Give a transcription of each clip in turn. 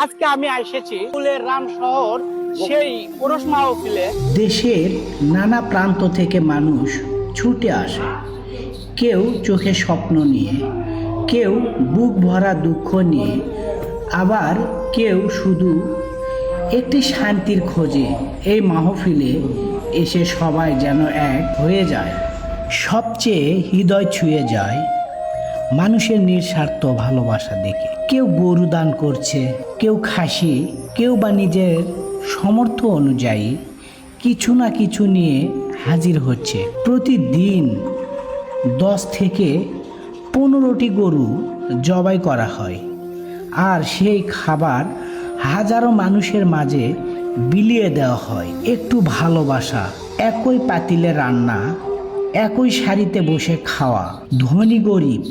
আজকে আমি এসেছি ফুলের রাম শহর সেই ওরস মাহফিলে। দেশের নানা প্রান্ত থেকে মানুষ ছুটে আসে, কেউ চোখে স্বপ্ন নিয়ে, কেউ বুক ভরা দুঃখ নিয়ে, আবার কেউ শুধু একটি শান্তির খোঁজে। এই মাহফিলে এসে সবাই যেন এক হয়ে যায়। সবচেয়ে হৃদয় ছুঁয়ে যায় মানুষের নিঃস্বার্থ ভালোবাসা দেখে। কেউ গরু দান করছে, কেউ খাসি, কেউ বা নিজের সামর্থ্য অনুযায়ী কিছু না কিছু নিয়ে হাজির হচ্ছে। প্রতিদিন 10 থেকে 15টি গরু জবাই করা হয়, আর সেই খাবার হাজারো মানুষের মাঝে বিলিয়ে দেওয়া হয়। একটু ভালোবাসা, একই পাতিলে রান্না, একই সারিতে বসে খাওয়া, ধনী গরিব,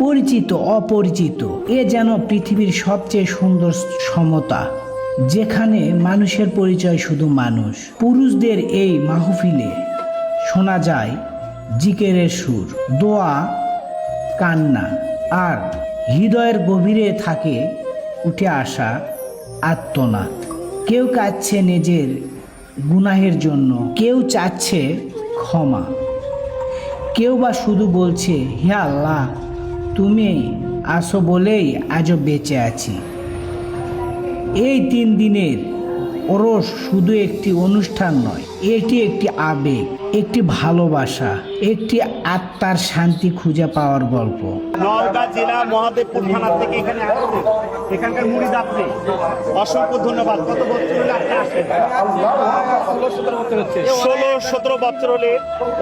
পরিচিত অপরিচিত, এ যেন পৃথিবীর সবচেয়ে সুন্দর সমতা, যেখানে মানুষের পরিচয় শুধু মানুষ। পুরুষদের এই মাহফিলে শোনা যায় জিকিরের সুর, দোয়া, কান্না, আর হৃদয়ের গভীরে থাকে উঠে আসা আর্তনাদ। কেউ কাঁদছে নিজের গুনাহের জন্য, কেউ চাচ্ছে ক্ষমা, কেউ বা শুধু বলছে, হে আল্লাহ, তুমি আসো বলেই আজও বেঁচে আছি। এই 3 দিনের ওরস শুধু একটি অনুষ্ঠান নয়, এটি একটি আবেগ, একটি ভালোবাসা, একটি আত্মার শান্তি খুঁজে পাওয়ার গল্প। নওগাঁ জেলা মহাদেবপুর থানা থেকে এখানে আসছে, এখানকার মুরিদ আপনি, অসংখ্য ধন্যবাদ। কত বছর হলে আপনি আসেন? 16-17 বছর হলে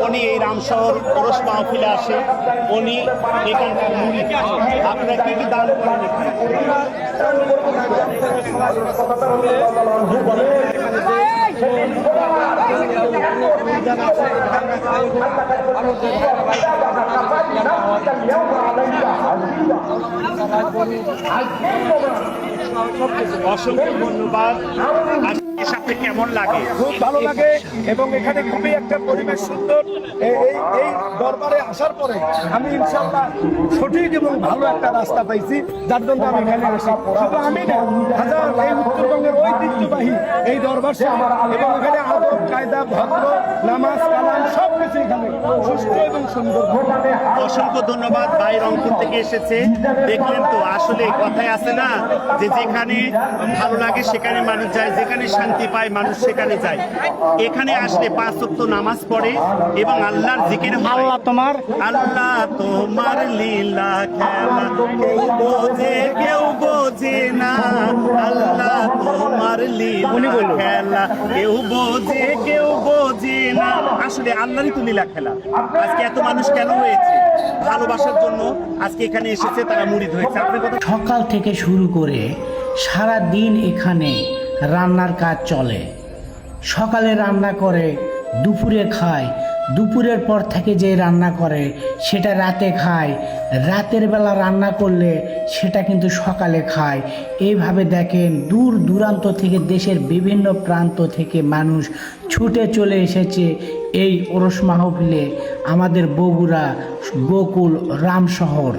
উনি এই রামশহর ওরস মাহফিলে আসে। উনি এখানকার মুরিদ। আপনারা কি কি দান করেন? অসংখ্য ধন্যবাদ। আজকের সাথে কেমন লাগে? খুব ভালো লাগে, এবং এখানে খুবই একটা পরিবেশ সুন্দর। এই দরবারে আসার পরে আমি ইনশাআল্লাহ সঠিক এবং ভালো একটা রাস্তা পাইছি, যার জন্য আমি এখানে আসি। শুধু আমি না, হাজার এই উত্তরবঙ্গের ঐতিহ্যবাহী এই দরবার এবং এখানে আদব কায়দা, ভদ্র, নামাজ কালাম সবকিছু এখানে সুষ্ঠু এবং সুন্দর। অসংখ্য ধন্যবাদ। ভাই রংপুর থেকে এসেছে, দেখলেন তো, আসলে কথায় আছে না যে যেখানে ভালো লাগে সেখানে মানুষ যায়, যেখানে শান্তি পায় মানুষ সেখানে যায়। এখানে আসলে 5 ওয়াক্ত নামাজ পড়ে এবং আল্লাহর জিকির হয়। আল্লাহ তোমার লীলা খেলা কেউ বোঝে কেউ বোঝে না, আল্লাহ তোমার লীলা খেলা কেউ বোঝে কেউ বোঝে না। আসলে আল্লাহরই তো লীলা খেলা। আজকে এত মানুষ কেন হয়েছে? ভালোবাসার জন্য আজকে এখানে এসেছে, তারা মুরিদ হয়েছে। আপনার কথা। সকাল থেকে শুরু করে সারা দিন এখানে রান্নার কাজ চলে। সকালে রান্না করে, দুপুরে খায়, দুপুরের পর থেকে যে রান্না করে সেটা রাতে খায়, রাতের বেলা রান্না করলে সেটা কিন্তু সকালে খায়। এইভাবে দেখেন দূর দূরান্ত থেকে, দেশের বিভিন্ন প্রান্ত থেকে মানুষ ছুটে চলে এসেছে এই ওরস মাহফিলে, আমাদের বগুড়া গোকুল রামশহর।